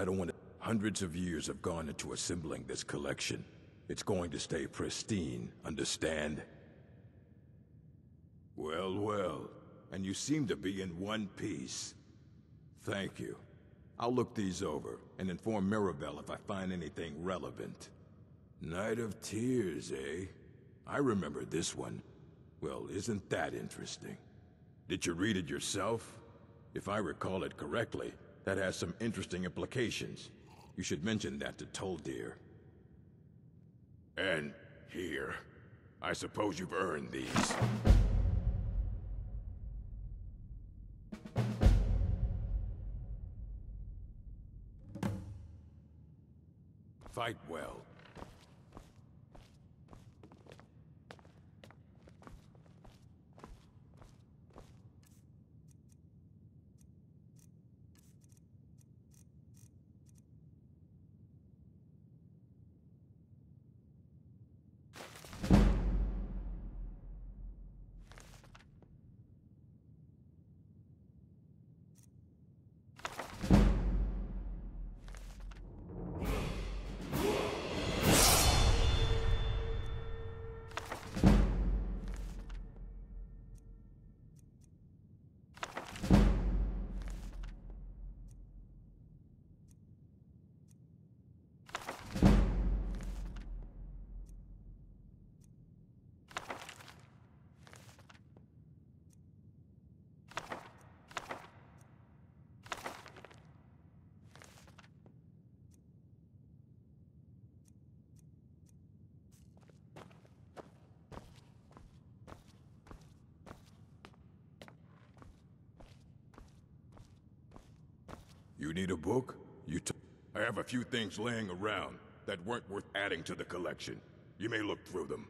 I don't want to... Hundreds of years have gone into assembling this collection. It's going to stay pristine, understand? Well, well. And you seem to be in one piece. Thank you. I'll look these over, and inform Mirabelle if I find anything relevant. Night of Tears, eh? I remember this one. Well, isn't that interesting? Did you read it yourself? If I recall it correctly, that has some interesting implications. You should mention that to Toldir. And here. I suppose you've earned these. Fight well. You need a book? I have a few things laying around that weren't worth adding to the collection. You may look through them.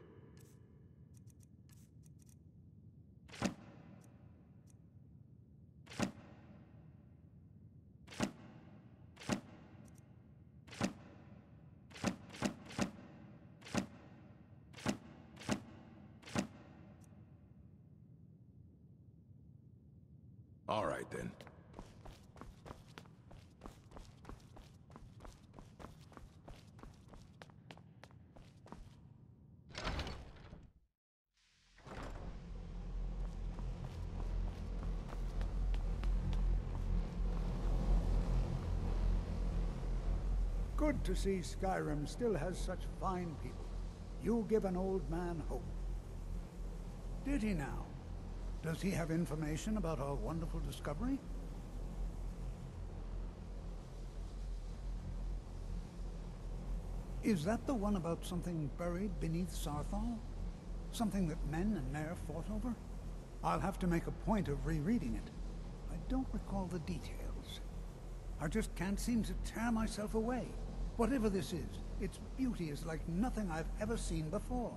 All right, then. Good to see Skyrim still has such fine people. You give an old man hope. Did he now? Does he have information about our wonderful discovery? Is that the one about something buried beneath Sarthal? Something that men and Mare fought over? I'll have to make a point of rereading it. I don't recall the details. I just can't seem to tear myself away. Whatever this is, its beauty is like nothing I've ever seen before.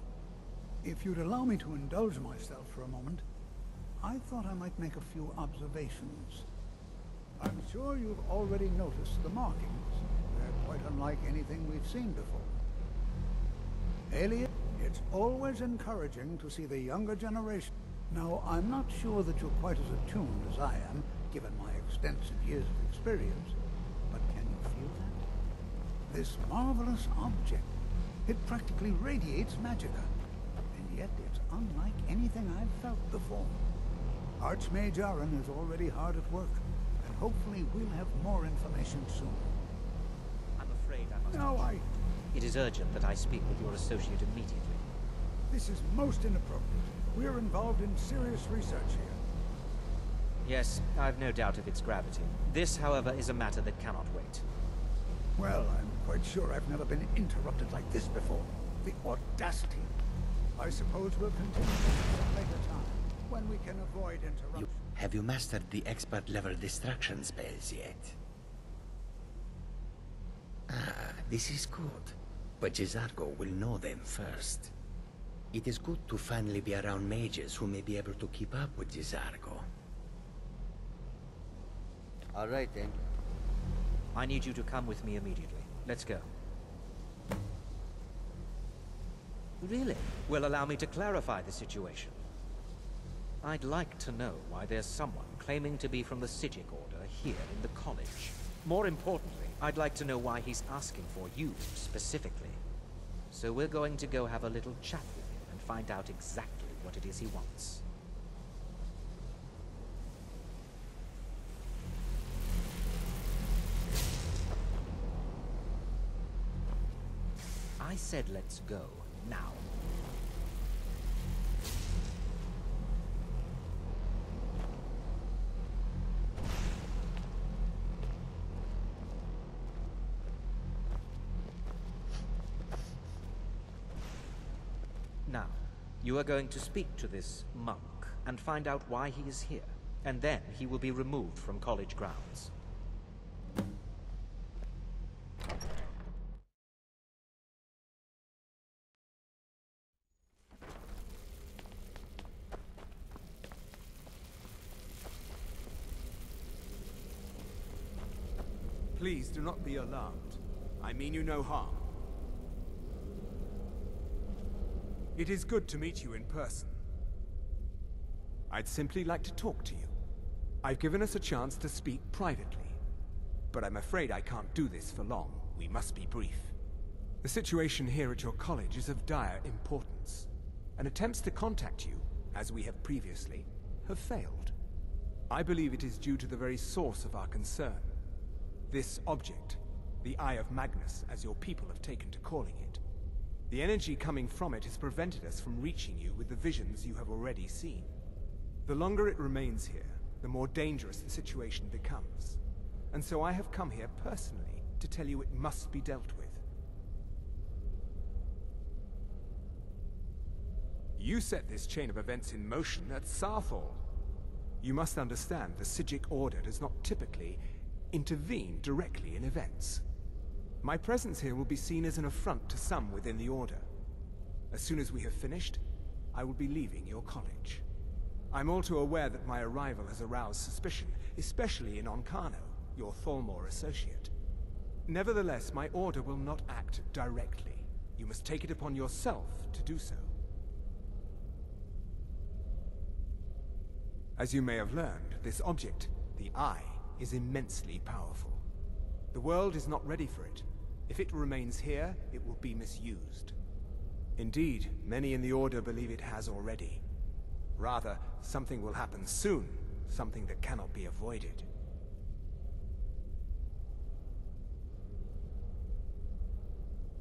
If you'd allow me to indulge myself for a moment, I thought I might make a few observations. I'm sure you've already noticed the markings. They're quite unlike anything we've seen before. Alien, it's always encouraging to see the younger generation. Now, I'm not sure that you're quite as attuned as I am, given my extensive years of experience, but can you feel that? This marvelous object, it practically radiates magicka, and yet it's unlike anything I've felt before. Archmage Aaron is already hard at work, and hopefully we'll have more information soon. I'm afraid I must... No, It is urgent that I speak with your associate immediately. This is most inappropriate. We're involved in serious research here. Yes, I've no doubt of its gravity. This, however, is a matter that cannot wait. Well, I'm quite sure I've never been interrupted like this before. The audacity. I suppose we'll continue at some later time, when we can avoid interruption. Have you mastered the expert-level distraction spells yet? Ah, this is good. But Jizargo will know them first. It is good to finally be around mages who may be able to keep up with Jizargo. All right, then. I need you to come with me immediately. Let's go. Really? Well, allow me to clarify the situation. I'd like to know why there's someone claiming to be from the Psijic Order here in the college. More importantly, I'd like to know why he's asking for you, specifically. So we're going to go have a little chat with him and find out exactly what it is he wants. I said let's go, now. Now, you are going to speak to this monk and find out why he is here, and then he will be removed from college grounds. Please do not be alarmed. I mean you no harm. It is good to meet you in person. I'd simply like to talk to you. I've given us a chance to speak privately, but I'm afraid I can't do this for long. We must be brief. The situation here at your college is of dire importance, and attempts to contact you, as we have previously, have failed. I believe it is due to the very source of our concern. This object, the Eye of Magnus, as your people have taken to calling it. The energy coming from it has prevented us from reaching you with the visions you have already seen. The longer it remains here, the more dangerous the situation becomes. And so I have come here personally to tell you it must be dealt with. You set this chain of events in motion at Sarthal. You must understand the Psijic Order does not typically intervene directly in events. My presence here will be seen as an affront to some within the Order. As soon as we have finished, I will be leaving your college. I'm all too aware that my arrival has aroused suspicion, especially in Onkano, your Thalmor associate. Nevertheless, my Order will not act directly. You must take it upon yourself to do so. As you may have learned, this object, the Eye, is immensely powerful. The world is not ready for it. If it remains here, it will be misused. Indeed, many in the Order believe it has already. Rather, something will happen soon, something that cannot be avoided.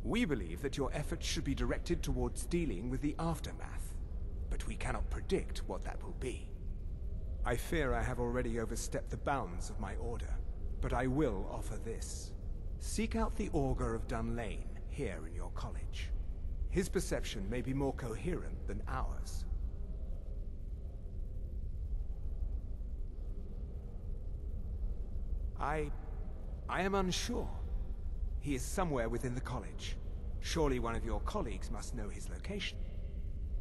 We believe that your efforts should be directed towards dealing with the aftermath, but we cannot predict what that will be. I fear I have already overstepped the bounds of my Order, but I will offer this. Seek out the Augur of Dunmer here in your college. His perception may be more coherent than ours. I am unsure. He is somewhere within the college. Surely one of your colleagues must know his location.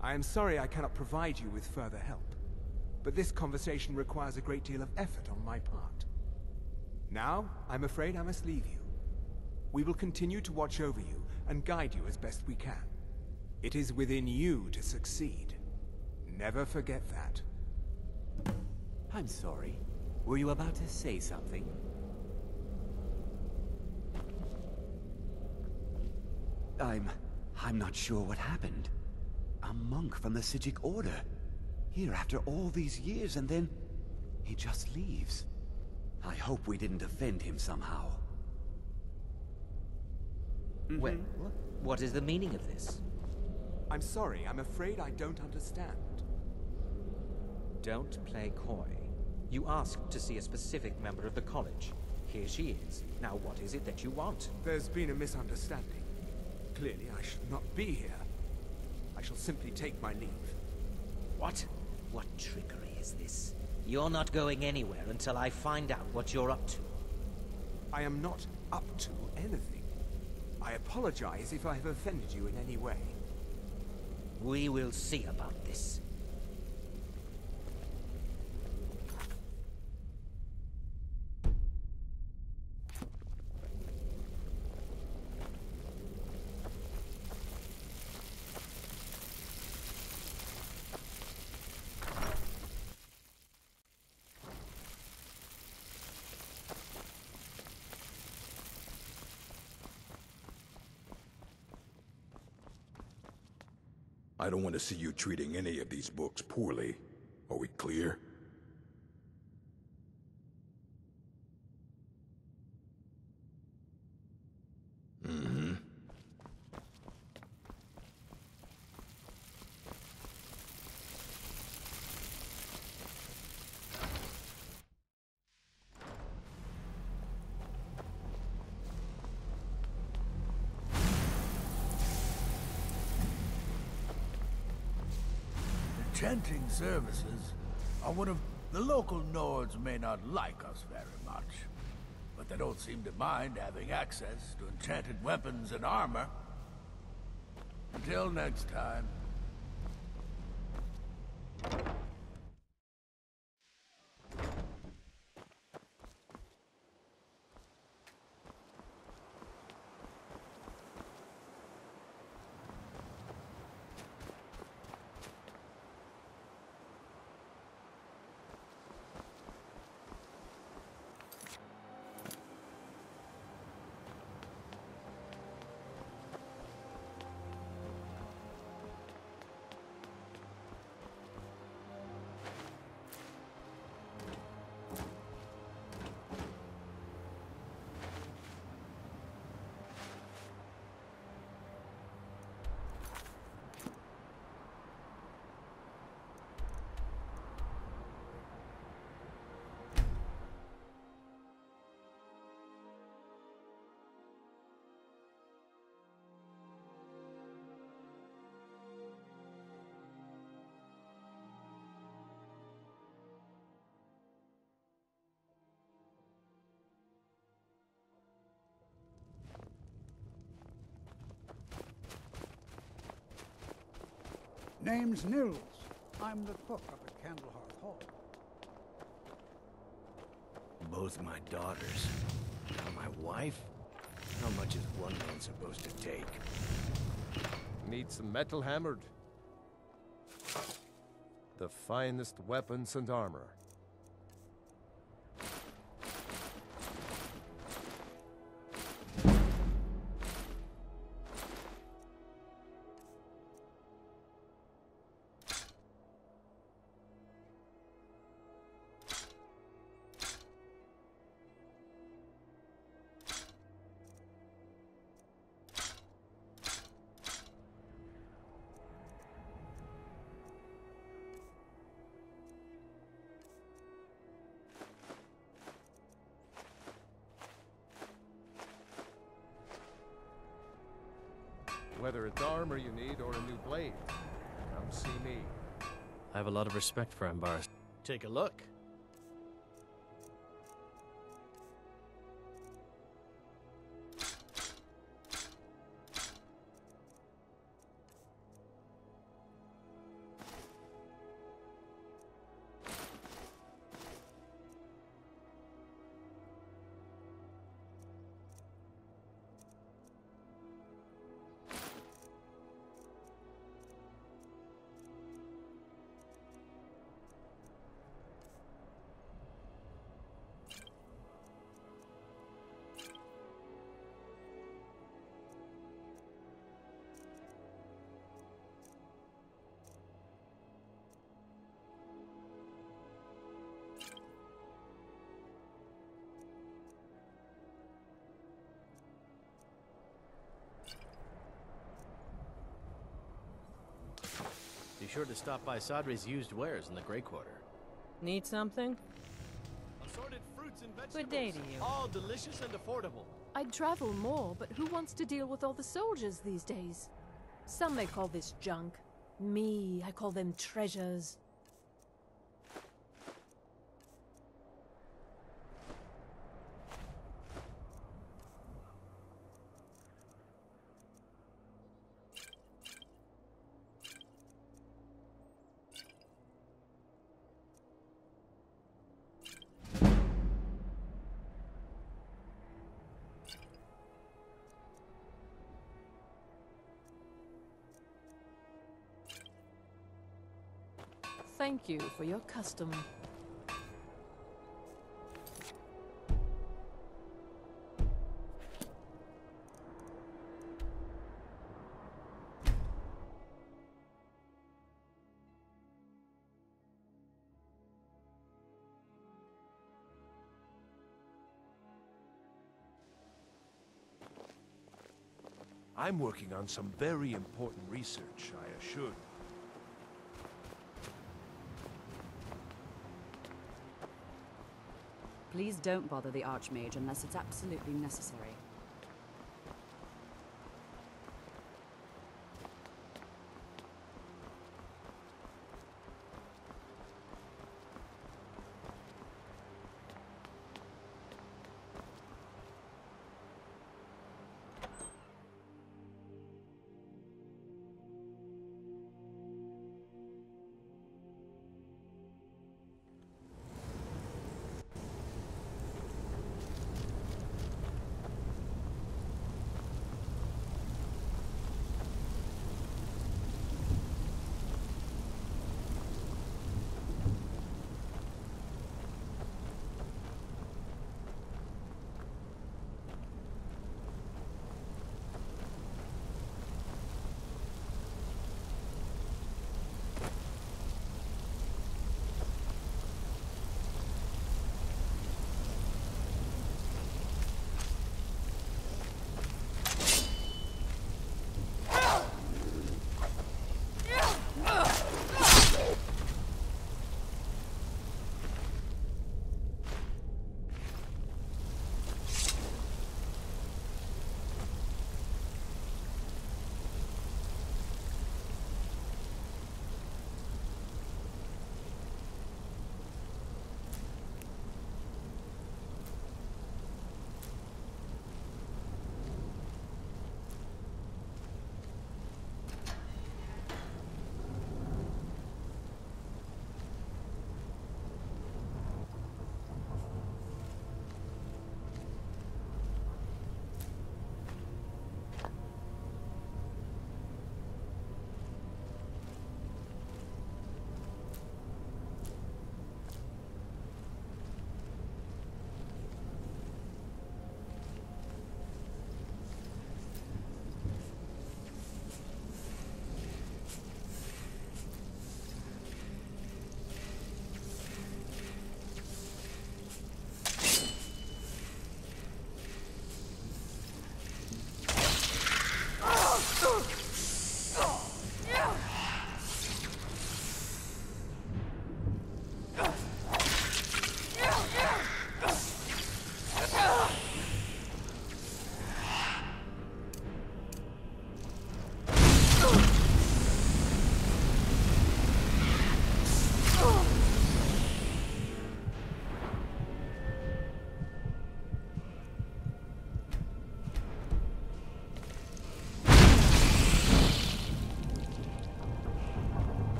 I am sorry I cannot provide you with further help. But this conversation requires a great deal of effort on my part. Now, I'm afraid I must leave you. We will continue to watch over you and guide you as best we can. It is within you to succeed. Never forget that. I'm sorry. Were you about to say something? I'm not sure what happened. A monk from the Psijic Order. Here after all these years, and then he just leaves. I hope we didn't offend him somehow. Well, what is the meaning of this? I'm sorry, I'm afraid I don't understand. Don't play coy. You asked to see a specific member of the college. Here she is. Now what is it that you want? There's been a misunderstanding. Clearly I should not be here. I shall simply take my leave. What? What trickery is this? You're not going anywhere until I find out what you're up to. I am not up to anything. I apologize if I have offended you in any way. We will see about this. I don't want to see you treating any of these books poorly. Are we clear? Mm-hmm. Enchanting services are one of... The local Nords may not like us very much, but they don't seem to mind having access to enchanted weapons and armor. Until next time. Name's Nils. I'm the cook up at Candlehearth Hall. Both my daughters. Now my wife? How much is one man supposed to take? Need some metal hammered. The finest weapons and armor. Whether it's armor you need or a new blade, come see me. I have a lot of respect for Ambaris. Take a look. Be sure to stop by Sadri's used wares in the Grey Quarter. Need something? Assorted fruits and vegetables. Good day to you. All delicious and affordable. I'd travel more, but who wants to deal with all the soldiers these days? Some may call this junk. Me, I call them treasures. Thank you for your custom. I'm working on some very important research, I assure you. Please don't bother the Archmage unless it's absolutely necessary.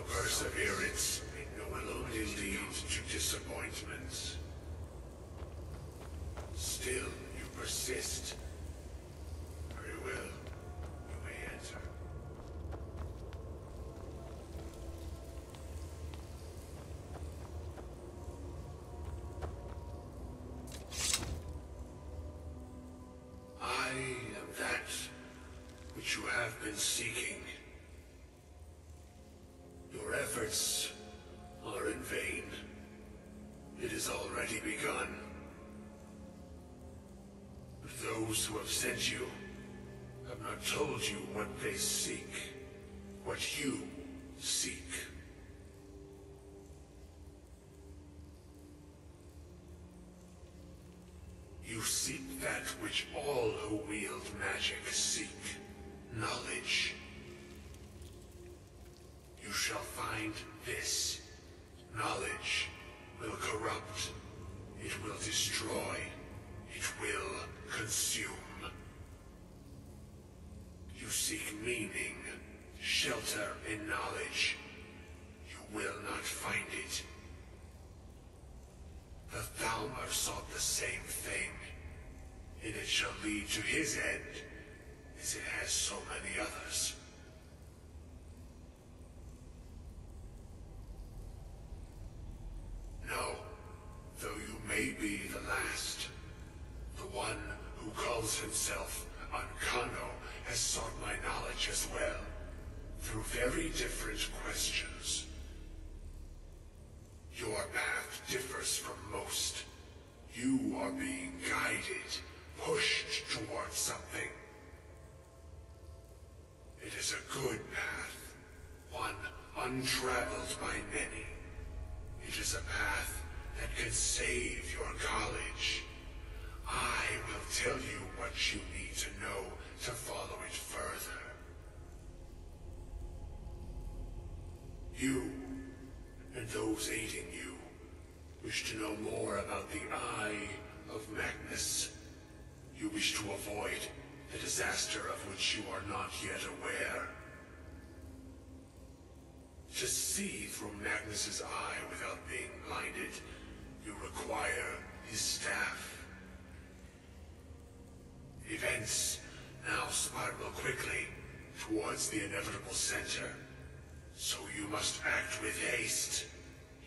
perseverance will only lead to disappointments. Still, you persist. Very well. You may enter. I am that which you have been seeking. Your efforts are in vain. It has already begun. But those who have sent you have not told you what they seek, what you seek. You seek that which all who wield magic seek, knowledge. You shall find this. Knowledge will corrupt. It will destroy. It will consume. You seek meaning, shelter in knowledge. You will not find it. The Thalmor sought the same thing, and it shall lead to his end, as it has so many others. No, though you may be the last, the one who calls himself Ancano has sought my knowledge as well, through very different questions. Your path differs from most. You are being guided, pushed towards something. It is a good path, one untraveled by many. It is a path that can save your college. I will tell you what you need to know to follow it further. You, and those aiding you, wish to know more about the Eye of Magnus. You wish to avoid the disaster of which you are not yet aware. To see through Magnus's eye without being blinded, you require his staff. Events now spiral quickly towards the inevitable center, so you must act with haste.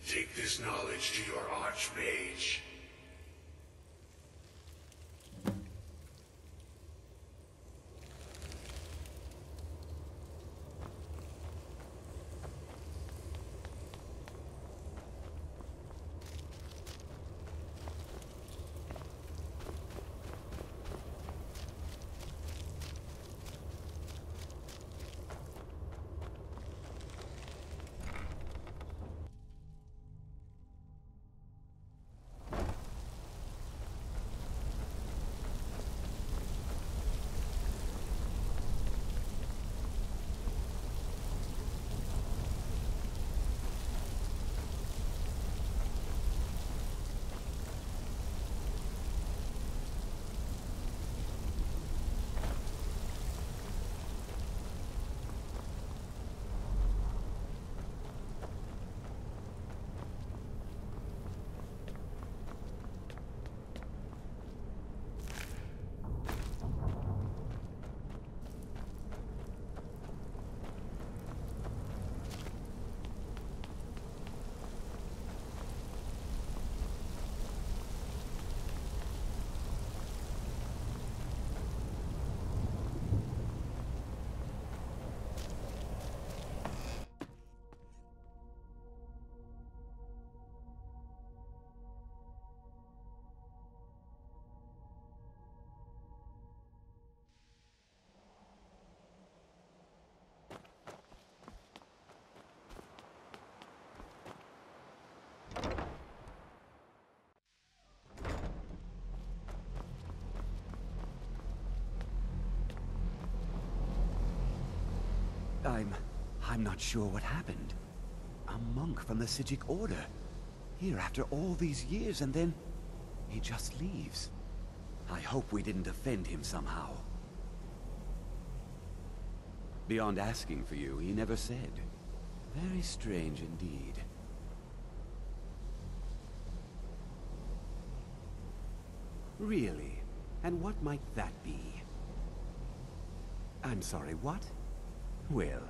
Take this knowledge to your Archmage. I'm not sure what happened. A monk from the Sijic Order. Here after all these years, and then he just leaves. I hope we didn't offend him somehow. Beyond asking for you, he never said. Very strange indeed. Really? And what might that be? I'm sorry, what? Well,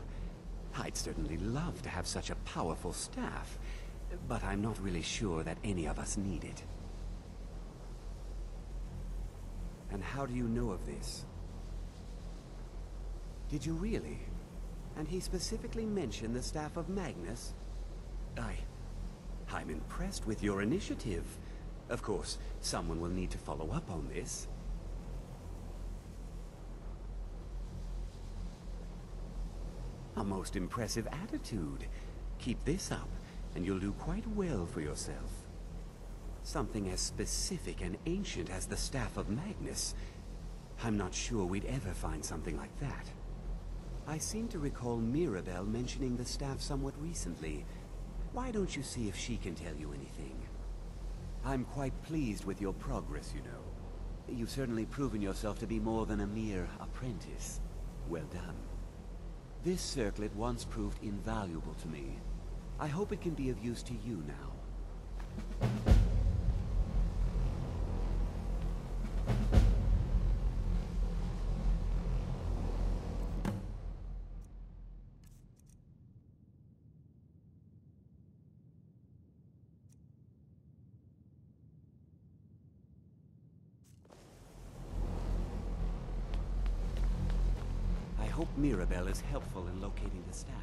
I'd certainly love to have such a powerful staff, but I'm not really sure that any of us need it. And how do you know of this? Did you really? And he specifically mentioned the staff of Magnus? I'm impressed with your initiative. Of course, someone will need to follow up on this. A most impressive attitude. Keep this up, and you'll do quite well for yourself. Something as specific and ancient as the Staff of Magnus. I'm not sure we'd ever find something like that. I seem to recall Mirabelle mentioning the staff somewhat recently. Why don't you see if she can tell you anything? I'm quite pleased with your progress, you know. You've certainly proven yourself to be more than a mere apprentice. Well done. This circlet once proved invaluable to me. I hope it can be of use to you now. I hope Mirabelle is helpful in locating the staff.